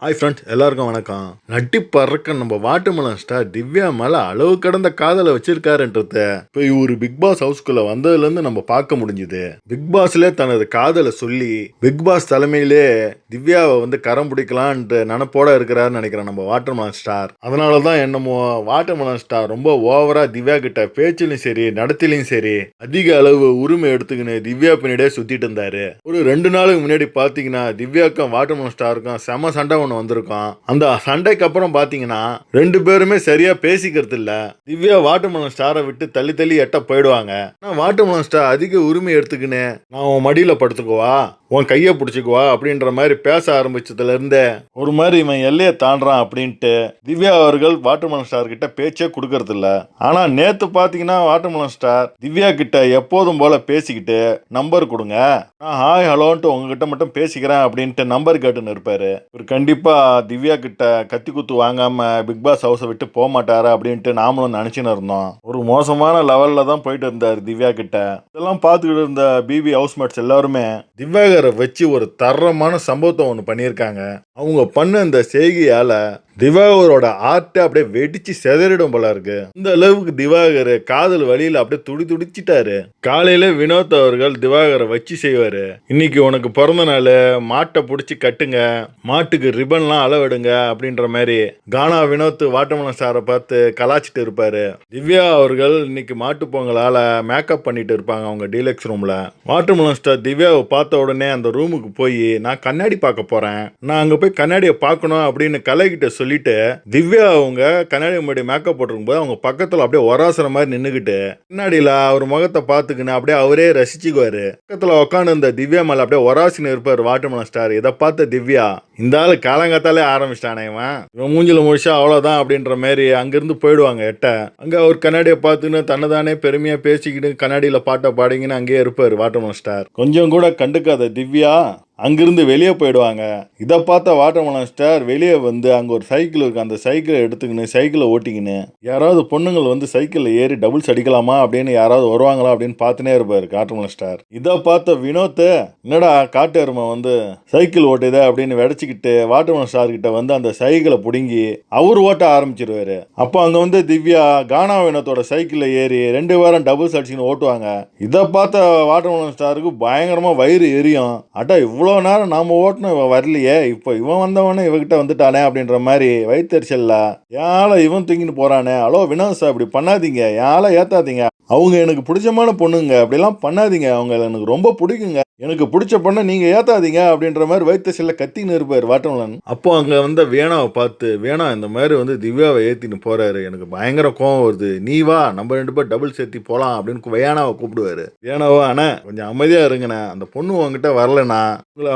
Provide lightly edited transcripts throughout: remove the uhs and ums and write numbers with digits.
Hi friends, எல்லாருக்கும் வணக்கம். நட்டிப்பறக்க நம்ம வாட்டர்மெலன் ஸ்டார் திவ்யா மேல அளவு கடந்த காதலை வச்சிருக்காருன்றத இப்போ இவரு பிக் பாஸ் ஹவுஸ்குள்ள வந்ததுலேருந்து நம்ம பார்க்க முடிஞ்சுது. பிக் பாஸ்ல தனது காதலை சொல்லி பிக் பாஸ் தலைமையிலே திவ்யாவை கரம் பிடிக்கலான்ட்டு நினப்போட இருக்கிறாருன்னு நினைக்கிறேன் நம்ம வாட்டர்மெலன் ஸ்டார். அதனால தான் என்னமோ வாட்டர்மெலன் ஸ்டார் ரொம்ப ஓவரா திவ்யா கிட்ட பேச்சிலையும் சரி நடத்திலையும் சரி அதிக அளவு உரிமை எடுத்துக்கின்னு திவ்யா பின்னாடியே சுத்திட்டு இருந்தாரு. ஒரு 2 நாளுக்கு முன்னாடி பாத்தீங்கன்னா திவ்யாக்கும் வாட்டர்மெலன் ஸ்டாருக்கும் செம சண்டை வந்திருக்கும். அந்த சண்டைக்கு அப்புறம் பாத்தீங்கன்னா 2 பேருமே சரியா பேசிக்கிறது இல்ல. திவ்யா வாட்டர்மெலன் ஸ்டாரை விட்டு தள்ளி தள்ளி எட்ட போயிடுவாங்க. வாட்டர்மெலன் ஸ்டார் அதிக உரிமை எடுத்துக்கின்னு நான் உன் மடியில படுத்துக்குவா, உன் கையை பிடிச்சிக்குவா அப்படின்ற மாதிரி பேச ஆரம்பிச்சதுல இருந்தே ஒரு மாதிரி இவன் எல்லையை தாண்டான் அப்படின்ட்டு திவ்யா அவர்கள் வாட்டர்மெலன் ஸ்டார் கிட்ட பேச்சே கொடுக்கறது இல்ல. ஆனா நேத்து பாத்தீங்கன்னா வாட்டர்மெலன் ஸ்டார் திவ்யா கிட்ட எப்போதும் போல பேசிக்கிட்டு நம்பர் கொடுங்க, நான் ஹாய் ஹலோன்ட்டு உங்ககிட்ட மட்டும் பேசிக்கிறேன் அப்படின்ட்டு நம்பர் கேட்டுன்னு இருப்பாரு. ஒரு கண்டிப்பா திவ்யா கிட்ட கத்தி குத்து வாங்காம பிக் பாஸ் ஹவுஸை விட்டு போக மாட்டாரு அப்படின்ட்டு நாமளும் நினைச்சுன்னு இருந்தோம். ஒரு மோசமான லெவல்ல தான் போயிட்டு இருந்தாரு திவ்யா கிட்ட. இதெல்லாம் பார்த்துக்கிட்டு இருந்த பிபி ஹவுஸ்மேட்ஸ் எல்லாருமே திவ்யா வச்சு ஒரு தரமான சம்பவத்தை ஒன்று பண்ணியிருக்காங்க. அவங்க பண்ண இந்த செய்கையால திவாகரோட ஆர்ட் அப்படியே வெடிச்சு செதறிடும் போல இருக்கு. இந்த அளவுக்கு திவாகர் காதல் வழியில அப்படியே துடிச்சிட்டாரு. காலையில வினோத் அவர்கள் திவாகரை வச்சு செய்வாரு. இன்னைக்கு உனக்கு பிறந்த நாள், மாட்டை பிடிச்சி கட்டுங்க, மாட்டுக்கு ரிபன்லாம் அளவெடுங்க அப்படின்ற மாதிரி கானா வினோத் வாட்டர்மெலன் ஸ்டாரை பார்த்து கலாச்சிட்டு இருப்பாரு. திவ்யா அவர்கள் இன்னைக்கு மாட்டு பொங்கலால மேக்கப் பண்ணிட்டு இருப்பாங்க அவங்க டீலக்ஸ் ரூம்ல. வாட்டர்மெலன் ஸ்டார் திவ்யாவை பார்த்த உடனே அந்த ரூமுக்கு போய் நான் கண்ணாடி பார்க்க போறேன், நான் அங்க போய் கண்ணாடியை பார்க்கணும் அப்படின்னு கலைகிட்ட சொல்லிட்டு திவ்யா அவங்க கண்ணாடி முன்னாடி மேக்கப் போட்டிருக்கும் போது அவங்க பக்கத்துல அப்படியே ஒராசுற மாதிரி நின்னுகிட்டு கண்ணாடியில அவர் முகத்தை பார்த்துக்கின்னு அப்படியே அவரே ரசிச்சுக்குவாரு. பக்கத்துல உட்காந்து இந்த திவ்யா மேல அப்படியே ஒராசின்னு இருப்பாரு வாட்டர்மெலன் ஸ்டார். இதை பார்த்த திவ்யா இந்த ஆளு காலங்காத்தாலே ஆரம்பிச்சிட்டானே, இவன் மூஞ்சில முடிச்சா அவ்வளவுதான் அப்படின்ற மாதிரி அங்கிருந்து போயிடுவாங்க. அங்க அவர் கண்ணாடியை பார்த்துன்னு தன்னதானே பெருமையா பேசிக்கிட்டு கண்ணாடியில பாட்டை பாடிங்கன்னு அங்கேயே இருப்பாரு வாட்டர்மெலன் ஸ்டார். கொஞ்சம் கூட கண்டுக்காத திவ்யா அங்கிருந்து வெளியே போயிடுவாங்க. இதை பார்த்த வாட்டர்மெலன் ஸ்டார் வெளியே அங்க ஒரு சைக்கிள் இருக்கு, அந்த சைக்கிளை எடுத்துக்கின்னு சைக்கிளை ஓட்டிக்கின்னு யாராவது பொண்ணுங்கள் சைக்கிளில் ஏறி டபுள்ஸ் அடிக்கலாமா அப்படின்னு யாராவது வருவாங்களா அப்படின்னு பார்த்துனே இருப்பாரு வாட்டர்மெலன் ஸ்டார். இதை பார்த்த வினோத் என்னடா காட்டு எருமை சைக்கிள் ஓட்டுதே அப்படின்னு வெடிச்சுக்கிட்டு வாட்டர்மெலன் ஸ்டார் கிட்ட அந்த சைக்கிளை பிடுங்கி அவர் ஓட்ட ஆரம்பிச்சிருவாரு. அப்போ அங்க திவ்யா கானா வினோத்தோட சைக்கிளில் ஏறி 2 பேரும் டபுள்ஸ் அடிச்சுன்னு ஓட்டுவாங்க. இதை பார்த்த வாட்டர்மெலன் ஸ்டாருக்கு பயங்கரமா வயிறு எரியும். அட்டா இவ்வளோ நேரம் நாம ஓட்டணும், இவன் வரலையே, இப்போ இவன் வந்தவனே இவகிட்ட வந்துட்டானே அப்படின்ற மாதிரி வயிற்றுச்சல்ல யாழ இவன் தூங்கிட்டு போறானே. ஹலோ வினோத் சார், இப்படி பண்ணாதீங்க, யாழ ஏத்தாதீங்க, அவங்க எனக்கு பிடிச்சமான பொண்ணுங்க, அப்படிலாம் பண்ணாதீங்க, அவங்க எனக்கு ரொம்ப பிடிக்குங்க, எனக்கு பிடிச்ச பொண்ணை நீங்க ஏத்தாதீங்க அப்படின்ற மாதிரி வயிற்றுச்சல்ல கத்தின்னு இருப்பார் வாட்டர்மெலன். அப்போ அங்க வேணாவை பார்த்து வேணா இந்த மாதிரி திவ்யாவை ஏத்தின்னு போறாரு, எனக்கு பயங்கர கோவம் வருது, நீ வா நம்ம 2 பேர் டபுள் சேர்த்தி போலாம் அப்படின்னு வேணாவை கூப்பிடுவாரு. வேணாவா அண்ணா கொஞ்சம் அமைதியா இருங்கண்ணே, அந்த பொண்ணு உங்ககிட்ட வரலண்ணா,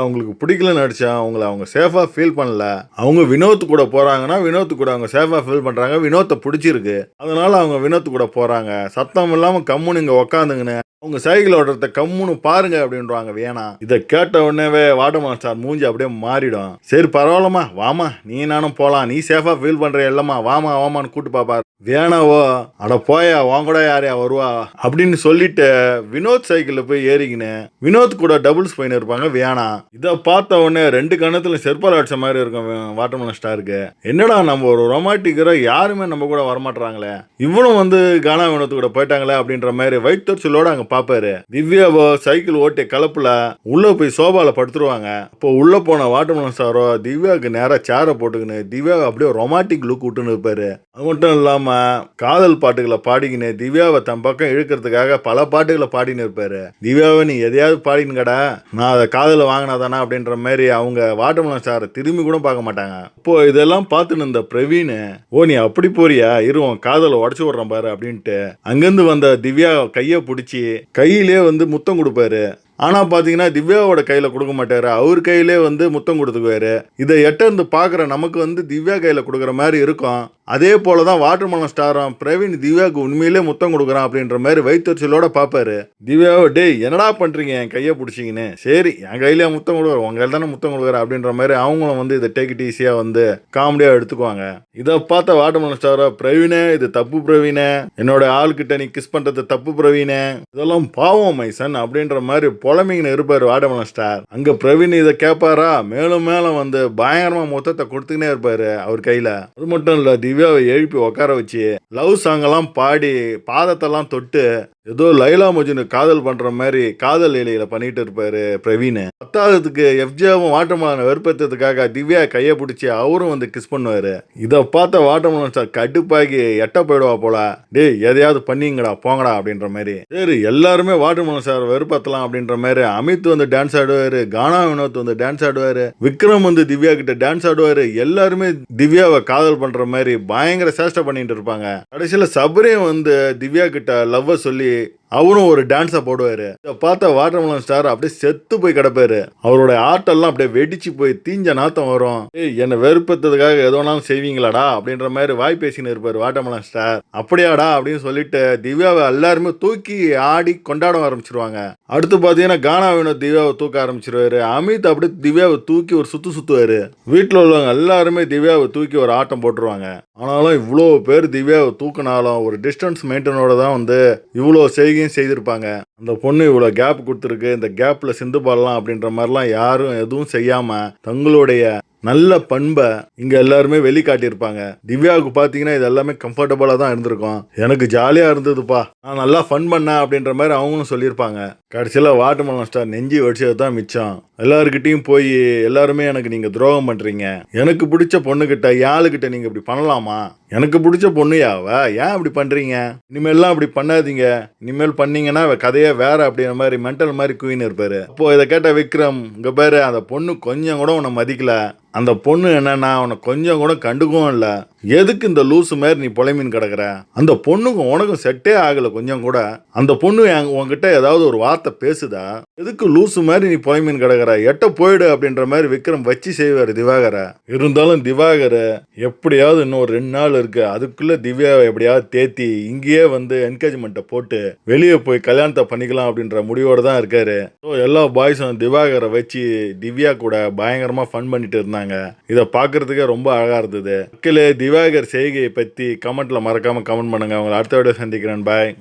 அவங்களுக்கு பிடிக்கலன்னு அடிச்சா அவங்க சேஃபா ஃபீல் பண்ணல, அவங்க வினோத் கூட போறாங்கன்னா வினோத் கூட அவங்க சேஃபா ஃபீல் பண்றாங்க, வினோத்தை பிடிச்சிருக்கு அதனால அவங்க வினோத் கூட போறாங்க, சத்தம் இல்லாம கம்முன்னு இங்க உக்காந்துங்கன்னு அவங்க சைக்கிள் ஓடுறத கம்முன்னு பாருங்க அப்படின்றாங்க வேணா. இதை கேட்ட உடனே வாட்டர்மெலன் ஸ்டார் மூஞ்சி அப்படியே மாறிடும். சரி பரவாயில்லமா வாமா, நீ நானும் போலாம், நீ சேஃபா ஃபீல் பண்ற இல்லம்மா, வாமான்னு கூட்டு பாப்பாரு. வேணாவோ அட போயா, வாங்க கூட யாரையா வருவா அப்படின்னு சொல்லிட்டு வினோத் சைக்கிள்ல போய் ஏறிக்கின்னு வினோத் கூட டபுள்ஸ் போயின்னு இருப்பாங்க வேணா. இதை பார்த்த உடனே 2 கண்ணத்துல செருப்பால் அடிச்ச மாதிரி இருக்கும் வாட்டர்மெலன் ஸ்டாருக்கு. என்னடா நம்ம ஒரு ரொமான்டிக்கரா யாருமே நம்ம கூட வரமாட்டாங்களே, இவனும் கானா வினோத் கூட போயிட்டாங்களே அப்படின்ற மாதிரி வயிற்றுச்சலோட அங்க பாப்பாரு. திவ்யாவோ சைக்கிள் ஓட்டி கலப்புல உள்ள போய் சோபால படுத்துருவாங்க. இப்போ உள்ள போன வாட்டர்மெலன் ஸ்டாரோ திவ்யாவுக்கு நேரா சேரை போட்டுக்கின்னு திவ்யாவை அப்படியே ரொமான்டிக் லுக் விட்டுன்னு இருப்பாரு. அது மட்டும் இல்லாம காதல் பாட்டுகளை பாடிக்கின்னு திவ்யாவை தன் பக்கம் இழுக்கிறதுக்காக பல பாட்டுகளை பாடின்னு இருப்பாரு. திவ்யாவை நீ எதையாவது பாடினுங்கடா, நான் அதை காதல வாங்கினாதானா அப்படின்ற மாதிரி அவங்க வாட்டர்மெலன் ஸ்டாரை திரும்பி கூட பார்க்க மாட்டாங்க. இப்போ இதெல்லாம் பார்த்துன்னு இந்த பிரவீன், ஓ நீ அப்படி போறியா, இருவோம் காதலை உடச்சு விடுறேன் பாரு அப்படின்ட்டு அங்கிருந்து வந்த திவ்யா கையை பிடிச்சி கையிலே முத்தம் கொடுப்பாரு. ஆனா பாத்தீங்கன்னா திவ்யாவோட கையில கொடுக்க மாட்டாரு, அவர் கையிலே முத்தம் கொடுத்துக்குவாரு. இதை இருந்து பாக்குற நமக்கு திவ்யா கையில கொடுக்குற மாதிரி இருக்கும். அதே போலதான் வாட்டர்மெலன் ஸ்டாரும் பிரவீன் திவ்யாவுக்கு உண்மையிலே முத்தம் கொடுக்குறான் அப்படின்ற மாதிரி வயிற்றுச்சலோட பாப்பாரு. திவ்யாவை டேய் என்னடா பண்றீங்க என் கையை பிடிச்சிங்கன்னு. சரி என் கையிலேயே முத்தம் கொடுக்குற உங்க கையில் தானே முத்தம் கொடுக்குற அப்படின்ற மாதிரி அவங்களும் வந்து இதை டேக் இட் ஈஸியா வந்து காமெடியா எடுத்துக்குவாங்க. இதை பார்த்த வாட்டர்மெலன் ஸ்டாரா பிரவீனே இது தப்பு பிரவீனே, என்னோட ஆள்கிட்ட நீ கிஸ் பண்றது தப்பு பிரவீனே, இதெல்லாம் பாவம் மைசன் அப்படின்ற மாதிரி புலம்பிங்கன்னு இருப்பாரு வாட்டர்மெலன் ஸ்டார். அங்க பிரவீன் இதை கேட்பாரா, மேலும் மேலும் வந்து பயங்கரமா மொத்தத்தை கொடுத்துக்கினே இருப்பாரு அவர் கையில. அது மட்டும் இல்ல திவ்யாவை எழுப்பி உட்கார வச்சு லவ் சாங் எல்லாம் பாடி பாதத்தெல்லாம் தொட்டு ஏதோ லைலா மஜ்னு காதல் பண்ற மாதிரி காதல் இலையில பண்ணிட்டு இருப்பாரு பிரவீன். பத்தாவதுக்கு எஃப்ஜேவும் வாட்டர்மெலனை வெறுப்பேற்றதுக்காக திவ்யா கையை பிடிச்சி அவரும் வந்து கிஸ் பண்ணுவாரு. இதை பார்த்த வாட்டர்மெலன் ஸ்டார் கடுப்பாகி எட்ட போயிடுவா போல, டேய் எதையாவது பண்ணிங்கடா போங்கடா அப்படின்ற மாதிரி. சரி எல்லாருமே வாட்டர்மெலன் ஸ்டார் வெறுப்பத்தலாம் அப்படின்ற மாதிரி அமித் வந்து டான்ஸ் ஆடுவாரு, கானா வினோத் வந்து டான்ஸ் ஆடுவாரு, விக்ரம் வந்து திவ்யா கிட்ட டான்ஸ் ஆடுவாரு. எல்லாருமே திவ்யாவை காதல் பண்ற மாதிரி பயங்கர சேஷ்டை பண்ணிட்டு இருப்பாங்க. கடைசியில சபரியும் வந்து திவ்யா கிட்ட லவ்வ சொல்லி அவரும் ஒரு டான்ஸை போடுவாரு. இதை பார்த்த வாட்டர்மெலன் ஸ்டார் அப்படியே செத்து போய் கிடப்பாரு. அவரோட ஆட்டெல்லாம் அப்படியே வெடிச்சு போய் தீஞ்ச நாத்தம் வரும். என்னை வெறுப்பத்ததுக்காக எதோனாலும் செய்வீங்களாடா அப்படின்ற மாதிரி வாய் பேசின்னு இருப்பாரு வாட்டர்மெலன் ஸ்டார். அப்படியாடா அப்படின்னு சொல்லிட்டு திவ்யாவை எல்லாருமே தூக்கி ஆடி கொண்டாட ஆரம்பிச்சிருவாங்க. அடுத்து பார்த்தீங்கன்னா கானா வினோத் திவ்யாவை தூக்க ஆரம்பிச்சிருவாரு. அமித் அப்படியே திவ்யாவை தூக்கி ஒரு சுத்துவாரு. வீட்டில் உள்ளவங்க எல்லாருமே திவ்யாவை தூக்கி ஒரு ஆட்டம் போட்டுருவாங்க. ஆனாலும் இவ்வளோ பேர் திவ்யாவை தூக்கினாலும் ஒரு டிஸ்டன்ஸ் மெயின்டைனோட தான் வந்து இவ்வளோ செய்திருப்பாங்க. அந்த பொண்ணு இவ்வளோ கேப் கொடுத்துருக்கு, இந்த கேப்ல சிந்து பாடலாம் அப்படின்ற மாதிரிலாம் யாரும் எதுவும் செய்யாம தங்களுடைய நல்ல பண்பை இங்க எல்லாருமே வெளிக்காட்டியிருப்பாங்க. திவ்யாவுக்கு பாத்தீங்கன்னா இது எல்லாமே கம்ஃபர்டபுளா தான் இருந்திருக்கும். எனக்கு ஜாலியா இருந்ததுப்பா, நான் நல்லா ஃபன் பண்ணேன் அப்படின்ற மாதிரி அவங்களும் சொல்லியிருப்பாங்க. கடைசியில வாட்டர்மெலன் ஸ்டார் நெஞ்சி வடிச்சது தான் மிச்சம். எல்லாருக்கிட்டையும் போய் எல்லாருமே எனக்கு நீங்க துரோகம் பண்றீங்க, எனக்கு பிடிச்ச பொண்ணுகிட்ட யாளுக்கிட்ட நீங்க இப்படி பண்ணலாமா, எனக்கு பிடிச்ச பொண்ணுயாவ ஏன் இப்படி பண்றீங்க, இனிமேல்லாம் அப்படி பண்ணாதீங்க, இனிமேல் பண்ணீங்கன்னா கதையே வேற அப்படின்ற மாதிரி மென்டல் மாதிரி குயின் இருப்பாரு. அப்போ இதை கேட்ட விக்ரம், இங்க பாரு அந்த பொண்ணு கொஞ்சம் கூட உன்னை மதிக்கல, அந்த பொண்ணு என்னன்னா உன்னை கொஞ்சம் கூட கண்டுக்கவும் இல்லை, எதுக்கு இந்த லூசு மாதிரி நீ புலைமீன் கிடக்குற, அந்த பொண்ணுக்கும் உனக்கும் செட்டே ஆகல கொஞ்சம் கூட, அந்த பொண்ணு உங்ககிட்ட ஏதாவது ஒரு வார்த்தை பேசுதா, எதுக்கு லூசு மாதிரி நீ புலைமீன் கிடக்குற, எட்ட போயிடு அப்படின்ற மாதிரி விக்ரம் வச்சு செய்வார் திவாகர. இருந்தாலும் திவாகர எப்படியாவது இன்னும் ஒரு 2 நாள் இருக்கு, அதுக்குள்ள திவ்யாவை எப்படியாவது தேத்தி இங்கேயே வந்து என்கேஜ்மெண்ட்டை போட்டு வெளியே போய் கல்யாணத்தை பண்ணிக்கலாம் அப்படின்ற முடிவோடு தான் இருக்காரு. ஸோ எல்லா பாய்ஸும் திவாகரை வச்சு திவ்யா கூட பயங்கரமா ஃபன் பண்ணிட்டு இருந்தாங்க. இதை பார்க்கறதுக்கே ரொம்ப அழகா இருந்தது. மக்களே திவாகர் செய்கையை பத்தி கமெண்ட்ல மறக்காம கமெண்ட் பண்ணுங்க. உங்களை அடுத்த வீடியோ சந்திக்கிறேன். பாய்.